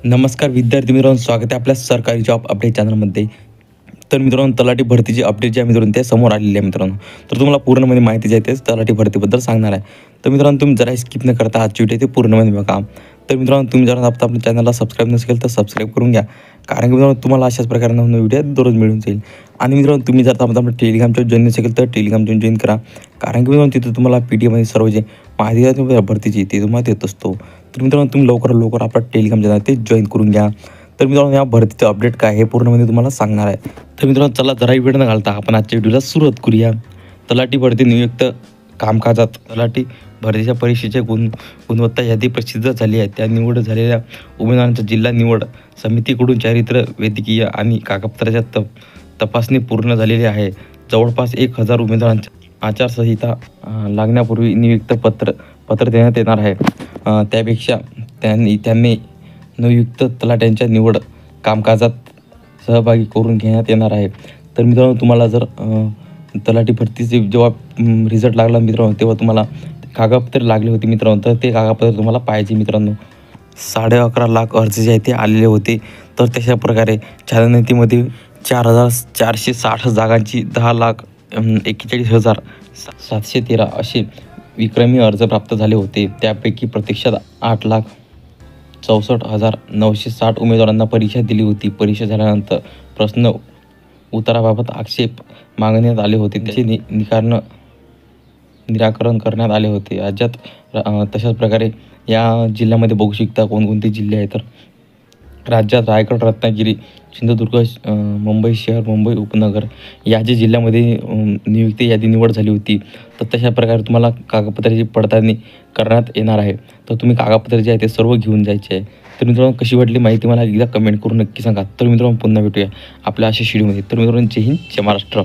नमस्कार विद्यार्थी मित्रांनो, स्वागत आहे आपल्या सरकारी जॉब अपडेट चॅनलमध्ये. तर मित्रांनो, तलाठी भरतीची अपडेट जी आहे मित्रांनो ते समोर आलेली आहे मित्रांनो. तर तुम्हाला पूर्णमध्ये माहिती जी आहे तेच तलाठी भरतीबद्दल सांगणार आहे. तर मित्रांनो, तुम्ही जरा स्किप न करता आजची व्हिडिओ ते पूर्णमध्ये बघा. तर मित्रांनो, तुम्ही जर आपल्या चॅनलला सबस्क्राईब नसेल तर सबस्क्राईब करून घ्या, कारण की मित्रांनो तुम्हाला अशाच प्रकारे नवीन व्हिडिओ दररोज मिळून जाईल. आणि मित्रांनो, तुम्ही जर आपल्या टेलिग्रामच्या जॉईन नसेल तर टेलिग्राम जॉईन करा, कारण की मित्रांनो तिथे तुम्हाला PDF सर्व जे माहिती आहे भरतीची ते तुम्हाला देत असतो. तर मित्रांनो, तुम्ही लवकर आपला टेलिग्राम चॅनल ते जॉईन करून घ्या. तर मित्रांनो, या भरतीचं अपडेट काय हे पूर्णमध्ये तुम्हाला सांगणार आहे. तर मित्रांनो, चला जराही वेळ न घालता आपण आजच्या व्हिडिओला सुरुवात करूया. तलाठी भरती नियुक्त कामकाजात तलाठी भरतीच्या परीक्षेची गुणवत्ता यादी प्रसिद्ध झाली आहे. त्या निवड झालेल्या उमेदवारांच्या जिल्हा निवड समितीकडून चारित्र्य वैद्यकीय आणि कागदपत्राच्या तपासणी पूर्ण झालेली आहे. जवळपास 1000 उमेदवारांच्या आचारसंहिता लागण्यापूर्वी नियुक्त पत्र देण्यात येणार आहे. त्यापेक्षा त्यांनी नियुक्त तलाट्यांच्या निवड कामकाजात सहभागी करून घेण्यात येणार आहे. तर मित्रांनो, तुम्हाला जर तलाठी भरतीचे जेव्हा रिझल्ट लागला मित्रांनो, तेव्हा तुम्हाला कागदपत्रे लागले होते मित्रांनो. तर ते कागदपत्र तुम्हाला पाहिजे मित्रांनो. 11.5 लाख अर्ज जे आहे ते आलेले होते. तर तशा प्रकारे छाननीतीमध्ये 4460 जागांची 10,41,713 असे विक्रमी अर्ज प्राप्त झाले होते. त्यापैकी प्रत्यक्षात 8,64,960 उमेदवारांना परीक्षा दिली होती. परीक्षा झाल्यानंतर प्रश्न उत्तराबाबत आक्षेप मागण्यात आले होते, त्याचे निराकरण करण्यात आले होते. राज्यात तशाच प्रकारे या जिल्ह्यामध्ये बघू शकता कोणकोणते जिल्हे आहेत. तर राज्यात रायगड, रत्नागिरी, सिंधुदुर्ग, मुंबई शहर, मुंबई उपनगर या जे जिल्ह्यामध्ये नियुक्ती यादी निवड झाली होती. तर तशा प्रकारे तुम्हाला कागदपत्राची पडताळणी करण्यात येणार आहे. तर तुम्ही कागदपत्रे जे आहे ते सर्व घेऊन जायचे आहे. तर मित्रांनो, कशी वाटली माहिती मला एकदा कमेंट करून नक्की सांगा. तर मित्रांनो, पुन्हा भेटूया आपल्या अशा व्हिडिओमध्ये. तर मित्रांनो, जय हिंद, जय महाराष्ट्र.